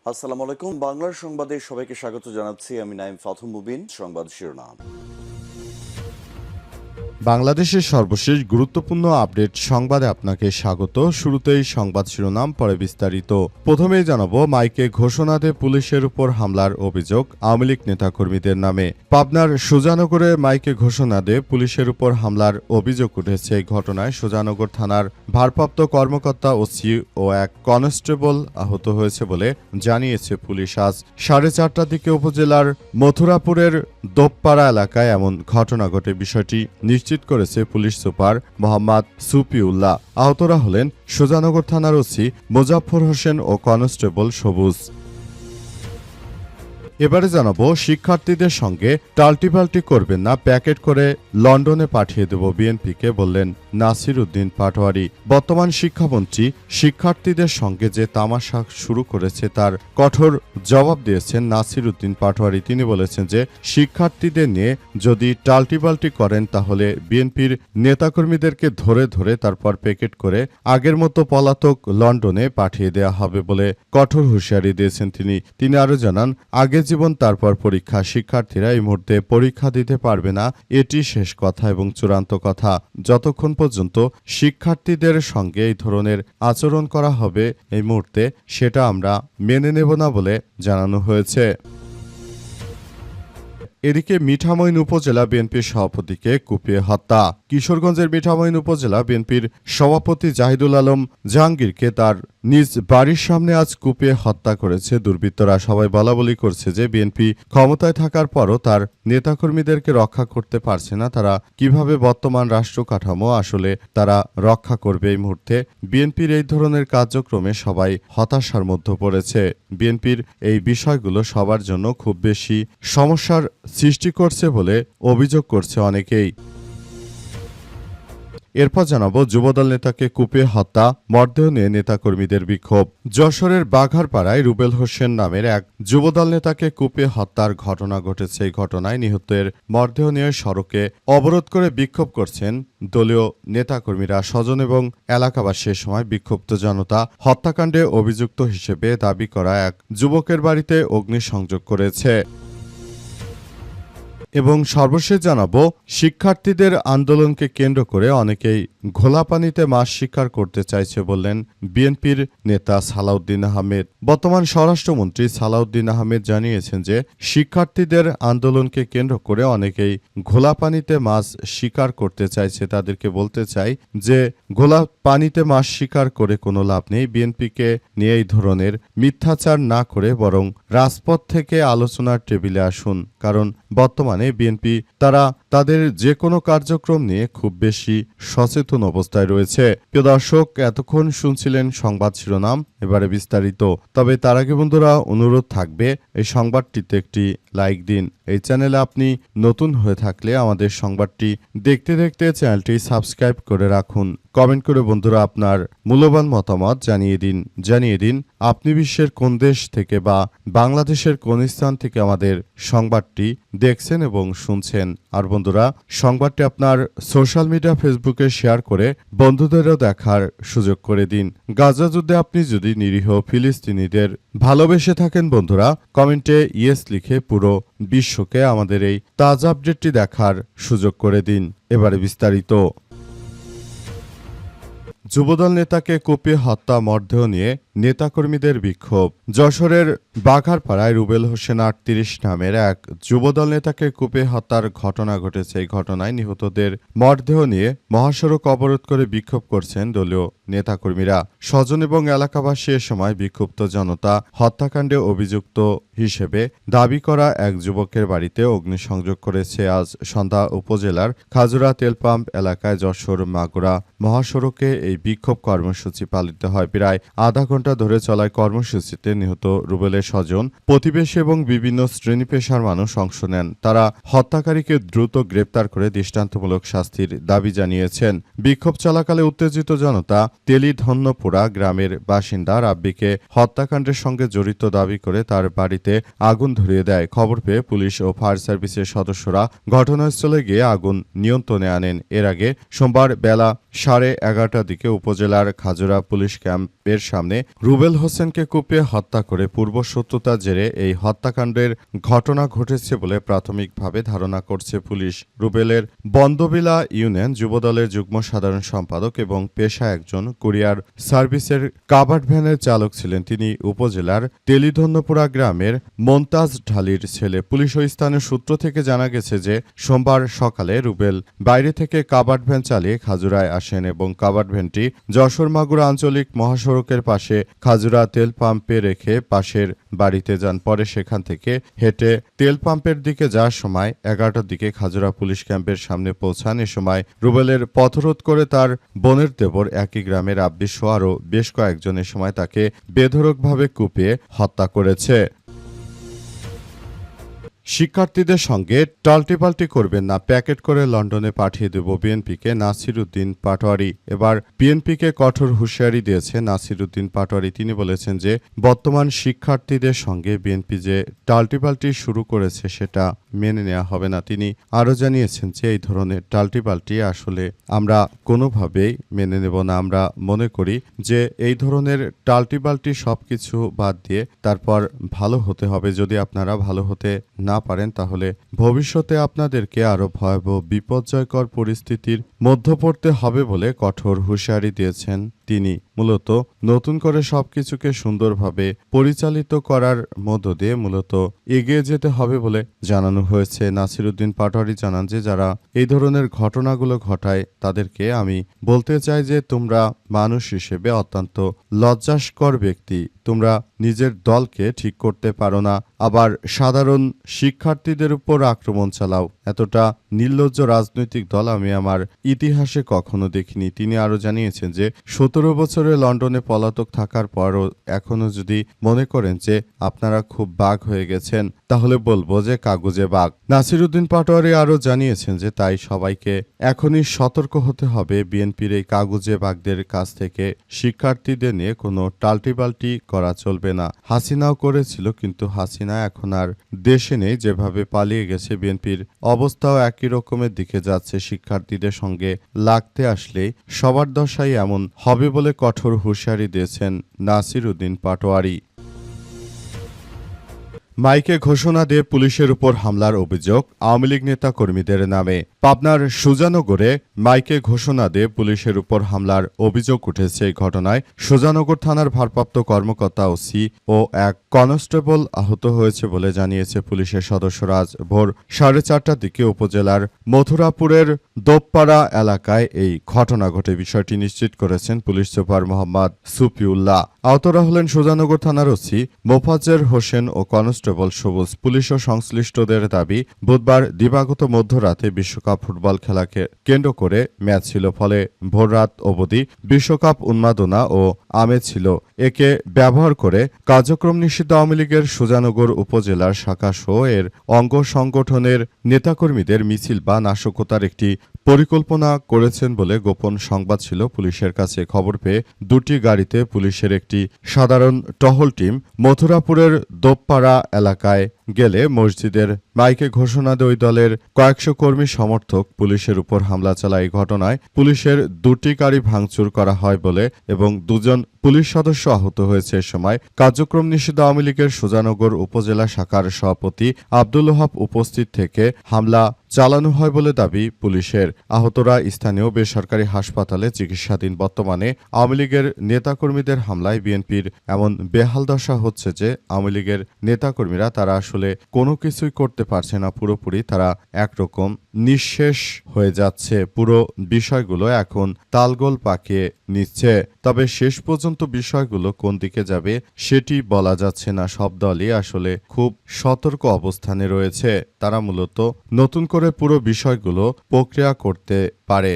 আসসালামু আলাইকুম। বাংলার সংবাদে সবাইকে স্বাগত জানাচ্ছি। আমি নাইম ফাথুম মুবিন। সংবাদ শিরোনাম। বাংলাদেশের সর্বশেষ গুরুত্বপূর্ণ আপডেট সংবাদে আপনাকে স্বাগত। শুরুতেই সংবাদ শিরোনাম, পরে বিস্তারিত। প্রথমেই জানাবো, মাইকে ঘোষণা দিয়ে পুলিশের উপর হামলার অভিযোগ আওয়ামী লীগ নেতাকর্মীদের নামে। পাবনার সুজানগরে মাইকে ঘোষণা দিয়ে পুলিশের উপর হামলার অভিযোগ উঠেছে। এই ঘটনায় সুজানগর থানার ভারপ্রাপ্ত কর্মকর্তা ওসি ও এক কনস্টেবল আহত হয়েছে বলে জানিয়েছে পুলিশ। আজ 4:30টার দিকে উপজেলার মথুরাপুরের দোপপাড়া এলাকায় এমন ঘটনা ঘটে। বিষয়টি নিশ্চিত করেছে পুলিশ সুপার মোহাম্মদ সুপিউল্লাহ। আহতরা হলেন সুজানগর থানার ওসি মোজাফফর হোসেন ও কনস্টেবল সবুজ। এবারে জানাবো, শিক্ষার্থীদের সঙ্গে টাল্টিপাল্টি করবেন না, প্যাকেট করে লন্ডনে পাঠিয়ে দেব বিএনপিকে, বললেন নাসির উদ্দিন পাটোয়ারি। বর্তমান শিক্ষামন্ত্রী শিক্ষার্থীদের সঙ্গে যে তামাশা শুরু করেছে তার কঠোর জবাব দিয়েছেন নাসির উদ্দিন পাটোয়ারি। তিনি বলেছেন যে শিক্ষার্থীদের নিয়ে যদি টাল্টিপাল্টি করেন তাহলে বিএনপির নেতাকর্মীদেরকে ধরে ধরে তারপর প্যাকেট করে আগের মতো পলাতক লন্ডনে পাঠিয়ে দেওয়া হবে বলে কঠোর হুঁশিয়ারি দিয়েছেন তিনি আরও জানান, আগে জীবন তারপর পরীক্ষা। শিক্ষার্থীরা এই মুহূর্তে পরীক্ষা দিতে পারবে না, এটি শেষ কথা এবং চূড়ান্ত কথা। যতক্ষণ পর্যন্ত শিক্ষার্থীদের সঙ্গে এই ধরনের আচরণ করা হবে এই মুহূর্তে, সেটা আমরা মেনে নেব না বলে জানানো হয়েছে। এদিকে মিঠামইন উপজেলা বিএনপির সভাপতিকে কুপিয়ে হত্যা। কিশোরগঞ্জের মিঠামইন উপজেলা বিএনপির সভাপতি জাহিদুল আলম জাহাঙ্গীরকে তার নিজ বাড়ির সামনে আজ কুপিয়ে হত্যা করেছে দুর্বৃত্তরা। সবাই বলাবলি করছে যে বিএনপি ক্ষমতায় থাকার পরও তার নেতাকর্মীদেরকে রক্ষা করতে পারছে না। তারা কিভাবে বর্তমান রাষ্ট্র কাঠামো আসলে তারা রক্ষা করবে? এই মুহূর্তে বিএনপির এই ধরনের কার্যক্রমে সবাই হতাশার মধ্যে পড়েছে। বিএনপির এই বিষয়গুলো সবার জন্য খুব বেশি সমস্যার সৃষ্টি করছে বলে অভিযোগ করছে অনেকেই। এরপর জানাবো, যুবদল নেতাকে কুপিয়ে হত্যা, মরদেহ নিয়ে নেতাকর্মীদের বিক্ষোভ। যশোরের বাঘারপাড়ায় রুবেল হোসেন নামের এক যুবদল নেতাকে কুপিয়ে হত্যার ঘটনা ঘটেছে। এই ঘটনায় নিহতের মরদেহ নিয়ে সড়কে অবরোধ করে বিক্ষোভ করছেন দলীয় নেতাকর্মীরা। স্বজন এবং এলাকাবাসী সময় বিক্ষুব্ধ জনতা হত্যাকাণ্ডে অভিযুক্ত হিসেবে দাবি করা এক যুবকের বাড়িতে অগ্নিসংযোগ করেছে। এবং সর্বশেষ জানাবো, শিক্ষার্থীদের আন্দোলনকে কেন্দ্র করে অনেকেই ঘোলা পানিতে মাছ শিকার করতে চাইছে বললেন বিএনপির নেতা সালাউদ্দিন আহমেদ। বর্তমান স্বরাষ্ট্রমন্ত্রী সালাউদ্দিন আহমেদ জানিয়েছেন যে শিক্ষার্থীদের আন্দোলনকে কেন্দ্র করে অনেকেই ঘোলা পানিতে মাছ শিকার করতে চাইছে। তাদেরকে বলতে চাই যে ঘোলা পানিতে মাছ শিকার করে কোনো লাভ নেই। বিএনপিকে নিয়ে এই ধরনের মিথ্যাচার না করে বরং রাজপথ থেকে আলোচনার টেবিলে আসুন, কারণ বর্তমানে বিএনপি তারা তাদের যে কোনো কার্যক্রম নিয়ে খুব বেশি সচেতন অবস্থায় রয়েছে। প্রিয় দর্শক, এতক্ষণ শুনছিলেন সংবাদ শিরোনাম, এবারে বিস্তারিত। তবে তার আগে বন্ধুরা অনুরোধ থাকবে, এই সংবাদটিতে একটি লাইক দিন। এই চ্যানেলে আপনি নতুন হয়ে থাকলে আমাদের সংবাদটি দেখতে দেখতে চ্যানেলটি সাবস্ক্রাইব করে রাখুন। কমেন্ট করে বন্ধুরা আপনার মূল্যবান মতামত জানিয়ে দিন আপনি বিশ্বের কোন দেশ থেকে বা বাংলাদেশের কোন স্থান থেকে আমাদের সংবাদটি দেখছেন এবং শুনছেন। আর বন্ধুরা, সংবাদটি আপনার সোশ্যাল মিডিয়া ফেসবুকে শেয়ার করে বন্ধুদেরও দেখার সুযোগ করে দিন। গাজা যুদ্ধে আপনি যদি নিরীহ ফিলিস্তিনিদের ভালোবেসে থাকেন বন্ধুরা, কমেন্টে ইয়েস লিখে পুরো বিশ্বকে আমাদের এই তাজা আপডেটটি দেখার সুযোগ করে দিন। এবারে বিস্তারিত। যুবদল নেতাকে কুপিয়ে হত্যা, মরদেহ নিয়ে নেতাকর্মীদের বিক্ষোভ। যশোরের বাঘারপাড়ায় রুবেল হোসেন 38 নামের এক যুবদল নেতাকে কুপিয়ে হত্যার ঘটনা ঘটেছে। এই ঘটনায় নিহতদের মরদেহ নিয়ে মহাসড়ক অবরোধ করে বিক্ষোভ করছেন দলীয় নেতাকর্মীরা। স্বজন এবং এলাকাবাসী এ সময় বিক্ষুব্ধ জনতা হত্যাকাণ্ডে অভিযুক্ত হিসেবে দাবি করা এক যুবকের বাড়িতে অগ্নিসংযোগ করেছে। আজ সন্ধ্যা উপজেলার খাজুরা তেলপাম্প এলাকায় যশোর মাগুরা মহাসড়কে এই বিক্ষোভ কর্মসূচি পালিত হয়। প্রায় আধা ঘন্টা ধরে চলা কর্মসূচিতে নিহত রুবেলের স্বজন, প্রতিবেশী এবং বিভিন্ন শ্রেণী পেশার মানুষ অংশ নেন। তারা হত্যাকারীকে দ্রুত গ্রেপ্তার করে দৃষ্টান্তমূলক শাস্তির দাবি জানিয়েছেন। বিক্ষোভ চলাকালে উত্তেজিত জনতা তেলিধন্যপুরা গ্রামের বাসিন্দা রাব্বিকে হত্যাকাণ্ডের সঙ্গে জড়িত দাবি করে তার বাড়িতে আগুন ধরিয়ে দেয়। খবর পেয়ে পুলিশ ও ফায়ার সার্ভিসের সদস্যরা ঘটনাস্থলে গিয়ে আগুন নিয়ন্ত্রণে আনেন। এর আগে সোমবার বেলা 11:30টার দিকে উপজেলার খাজুরা পুলিশ ক্যাম্পের সামনে রুবেল হোসেনকে কুপিয়ে হত্যা করে পূর্বশত্রুতার জেরে এই হত্যাকাণ্ডের ঘটনা ঘটেছে বলে প্রাথমিকভাবে ধারণা করছে পুলিশ। রুবেলের বন্দবিলা ইউনিয়ন যুবদলের যুগ্ম সাধারণ সম্পাদক এবং পেশা একজন কুরিয়ার সার্ভিসের কাভার্ড ভ্যানের চালক ছিলেন তিনি। উপজেলার তেলিধন্যপুরা গ্রামের মন্তাজ ঢালির ছেলে। পুলিশ ও স্থানীয় সূত্র থেকে জানা গেছে যে সোমবার সকালে রুবেল বাইরে থেকে কাভার্ড ভ্যান চালিয়ে খাজুরায় আসেন এবং কাভার্ড ভ্যানটি যশোর-মাগুরা আঞ্চলিক মহাসড়কের পাশে খাজুরা তেল পাম্পে রেখে পাশের বাড়িতে যান। পরে সেখান থেকে হেঁটে তেল পাম্পের দিকে যাওয়ার সময় 11টার দিকে খাজুরা পুলিশ ক্যাম্পের সামনে পৌঁছান। এ সময় রুবেলের পথরোধ করে তার বোনের দেবর একই গ্রামের আব্বিস সহ আরও বেশ কয়েকজন এ সময় তাকে বেধড়কভাবে কুপিয়ে হত্যা করেছে। শিক্ষার্থীদের সঙ্গে টাল্টিপাল্টি করবেন না, প্যাকেট করে লন্ডনে পাঠিয়ে দেব বিএনপিকে নাসির উদ্দিন পাটোয়ারি। এবার বিএনপিকে কঠোর হুঁশিয়ারি দিয়েছে নাসির উদ্দিন পাটোয়ারি। তিনি বলেছেন যে বর্তমান শিক্ষার্থীদের সঙ্গে বিএনপি যে টাল্টিপাল্টি শুরু করেছে সেটা মেনে নেওয়া হবে না। তিনি আরও জানিয়েছেন যে এই ধরনের টাল্টিপাল্টি আসলে আমরা কোনোভাবেই মেনে নেব না। আমরা মনে করি যে এই ধরনের টাল্টিপাল্টি সবকিছু বাদ দিয়ে তারপর ভালো হতে হবে। যদি আপনারা ভালো হতে না পারেন তাহলে ভবিষ্যতে আপনাদেরকে আরো ভয়াবহ বিপর্যয়কর পরিস্থিতির মধ্যে পড়তে হবে বলে কঠোর হুঁশিয়ারি দিয়েছেন তিনি। মূলত নতুন করে সবকিছুকে সুন্দরভাবে পরিচালিত করার মধ্য দিয়ে মূলত এগিয়ে যেতে হবে বলে জানানো হয়েছে। নাসির উদ্দিন পাটোয়ারি জানান যে যারা এই ধরনের ঘটনাগুলো ঘটায় তাদেরকে আমি বলতে চাই যে তোমরা মানুষ হিসেবে অত্যন্ত লজ্জাস্কর ব্যক্তি। তোমরা নিজের দলকে ঠিক করতে পারো না, আবার সাধারণ শিক্ষার্থীদের উপর আক্রমণ চালাও। এতটা নির্লজ্জ রাজনৈতিক দল আমি আমার ইতিহাসে কখনো দেখিনি। তিনি আরও জানিয়েছেন যে 17 বছরে লন্ডনে পলাতক থাকার পরও এখনো যদি মনে করেন যে আপনারা খুব বাঘ হয়ে গেছেন তাহলে বলবো যে কাগুজে বাঘ। নাসির উদ্দিন পাটোয়ারি আরও জানিয়েছেন যে তাই সবাইকে এখনই সতর্ক হতে হবে। বিএনপির এই কাগুজে বাঘদের কাছ থেকে শিক্ষার্থীদের নিয়ে কোনো টাল্টিপাল্টি করা চলবে না। হাসিনাও করেছিল, কিন্তু হাসিনা এখন আর দেশে নেই। যেভাবে পালিয়ে গেছে বিএনপির অবস্থাও একই রকমের দিকে যাচ্ছে। শিক্ষার্থীদের সঙ্গে লাগতে আসলে সবার দশাই এমন হবে বলে কঠোর হুঁশিয়ারি দিয়েছেন নাসির উদ্দিন পাটোয়ারি। মাইকে ঘোষণা দিয়ে পুলিশের উপর হামলার অভিযোগ আওয়ামী লীগ নেতা কর্মীদের নামে। পাবনার সুজানগরে মাইকে ঘোষণা দিয়ে পুলিশের উপর হামলার অভিযোগ উঠেছে। এই ঘটনায় সুজানগর থানার ভারপ্রাপ্ত কর্মকর্তা ওসি ও এক কনস্টেবল আহত হয়েছে বলে জানিয়েছে পুলিশের সদস্যরা। আজ ভোর 4:30টার দিকে উপজেলার মথুরাপুরের দোপপাড়া এলাকায় এই ঘটনা ঘটে। বিষয়টি নিশ্চিত করেছেন পুলিশ সুপার মোহাম্মদ সুফিউল্লাহ। আহতরা হলেন সুজানগর থানার ওসি মোফাজ্জের হোসেন ও কনস্টেবল সবুজ। পুলিশ ও সংশ্লিষ্টদের দাবি বুধবার দিবাগত মধ্যরাতে বিশ্বকাপ ফুটবল খেলাকে কেন্দ্র করে ম্যাচ ছিল, ফলে ভোররাত অবধি বিশ্বকাপ উন্মাদনা ও আমেজ ছিল। একে ব্যবহার করে কার্যক্রম নিষিদ্ধ আওয়ামী লীগের সুজানগর উপজেলার শাখা সহ এর অঙ্গ সংগঠনের নেতাকর্মীদের মিছিল বা নাশকতার একটি পরিকল্পনা করেছেন বলে গোপন সংবাদ ছিল পুলিশের কাছে। খবর পেয়ে দুটি গাড়িতে পুলিশের একটি সাধারণ টহল টিম মথুরাপুরের দোপপাড়া এলাকায় গেলে মসজিদের মাইকে ঘোষণা দিয়ে ওই দলের কয়েকশো কর্মী সমর্থক পুলিশের উপর হামলা চালায়। এই ঘটনায় পুলিশের দুটি গাড়ি ভাঙচুর করা হয় বলে এবং দুজন পুলিশ সদস্য আহত হয়েছে। এ সময় কার্যক্রম নিষিদ্ধ আওয়ামী লীগের সুজানগর উপজেলা শাখার সভাপতি আব্দুল ওহাব উপস্থিত থেকে হামলা চালানো হয় বলে দাবি পুলিশের। আহতরা স্থানীয় বেসরকারি হাসপাতালে চিকিৎসাধীন। বর্তমানে আওয়ামী লীগের নেতাকর্মীদের হামলায় বিএনপির এমন বেহাল দশা হচ্ছে যে আওয়ামী লীগের নেতাকর্মীরা তারা আসলে কোনো কিছুই করতে পারছে না। পুরোপুরি তারা একরকম নিঃশেষ হয়ে যাচ্ছে। পুরো বিষয়গুলো এখন তালগোল পাকিয়ে নিচ্ছে। তবে শেষ পর্যন্ত বিষয়গুলো কোন দিকে যাবে সেটি বলা যাচ্ছে না। সব দলই আসলে খুব সতর্ক অবস্থানে রয়েছে। তারা মূলত নতুন করে পুরো বিষয়গুলো প্রক্রিয়া করতে পারে।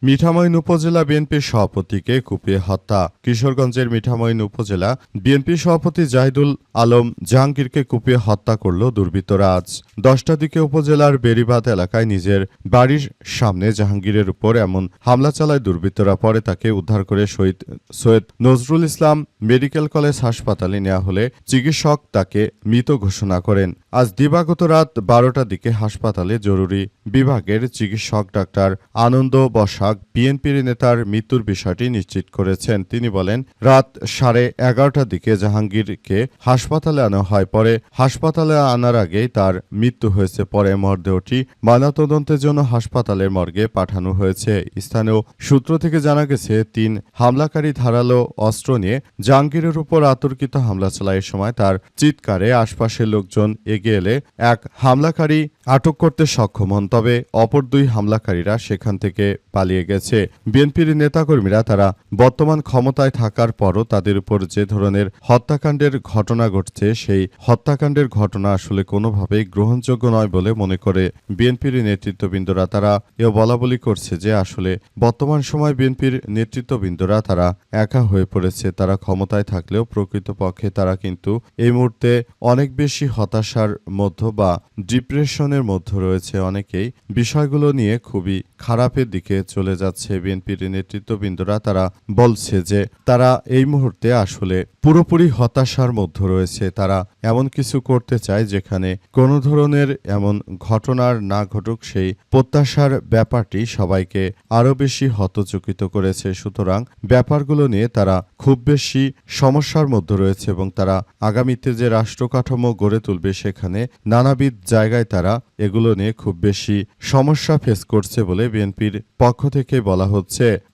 মিঠামইন উপজেলা বিএনপির সভাপতিকে কুপিয়ে হত্যা। কিশোরগঞ্জের মিঠামইন উপজেলা বিএনপি সভাপতি জাহিদুল আলম জাহাঙ্গীরকে কুপিয়ে হত্যা করল দুর্বৃত্তরা। আজ 10টার দিকে উপজেলার বেরিবাদ এলাকায় নিজের বাড়ির সামনে জাহাঙ্গীরের উপর এমন হামলা চালায় দুর্বৃত্তরা। পরে তাকে উদ্ধার করে সৈয়দ নজরুল ইসলাম মেডিকেল কলেজ হাসপাতালে নেওয়া হলে চিকিৎসক তাকে মৃত ঘোষণা করেন। আজ দিবাগত রাত 12টার দিকে হাসপাতালে জরুরি বিভাগের চিকিৎসক ডাক্তার আনন্দ বসাক বিএনপির নেতার মৃত্যুর বিষয়টি নিশ্চিত করেছেন। তিনি বলেন, রাত 11:30টার দিকে জাহাঙ্গীরকে হাসপাতালে আনা হয়। পরে হাসপাতালে আনার আগেই তার মৃত্যু হয়েছে। পরে মরদেহটি ময়নাতদন্তের জন্য হাসপাতালের মর্গে পাঠানো হয়েছে। স্থানীয় সূত্র থেকে জানা গেছে, 3 হামলাকারী ধারালো অস্ত্র নিয়ে জাহাঙ্গীরের উপর অতর্কিত হামলা চালায়। এ সময় তার চিৎকারে আশপাশের লোকজন এগিয়ে এলে এক হামলাকারী আটক করতে সক্ষম হন। তবে অপর 2 হামলাকারীরা সেখান থেকে পালিয়ে গেছে। বিএনপির নেতাকর্মীরা তারা বর্তমান ক্ষমতায় থাকার পরও তাদের উপর যে ধরনের হত্যাকাণ্ডের ঘটনা ঘটছে, সেই হত্যাকাণ্ডের ঘটনা আসলে কোনোভাবেই গ্রহণযোগ্য নয় বলে মনে করে বিএনপির নেতৃত্ববৃন্দরা। তারা এও বলাবলি করছে যে আসলে বর্তমান সময় বিএনপির নেতৃত্ববৃন্দরা তারা একা হয়ে পড়েছে। তারা ক্ষমতায় থাকলেও প্রকৃতপক্ষে তারা কিন্তু এই মুহূর্তে অনেক বেশি হতাশার মধ্যে বা ডিপ্রেশনের মধ্যে রয়েছে। অনেকেই বিষয়গুলো নিয়ে খুবই খারাপের দিকে চলে যাচ্ছে। বিএনপির নেতৃত্ববৃন্দরা তারা বলছে যে তারা এই মুহূর্তে আসলে পুরোপুরি হতাশার মধ্যে রয়েছে। তারা এমন কিছু করতে চায় যেখানে কোনো ধরনের এমন ঘটনার না ঘটুক, সেই প্রত্যাশার ব্যাপারটি সবাইকে আরও বেশি হতচকিত করেছে। সুতরাং ব্যাপারগুলো নিয়ে তারা খুব বেশি সমস্যার মধ্যে রয়েছে এবং তারা আগামীতে যে রাষ্ট্র কাঠামো গড়ে তুলবে সেখানে নানাবিধ জায়গায় তারা এগুলো নিয়ে খুব বেশি সমস্যা ফেস করছে বলে বিএনপির পক্ষ থেকে বলা হচ্ছে।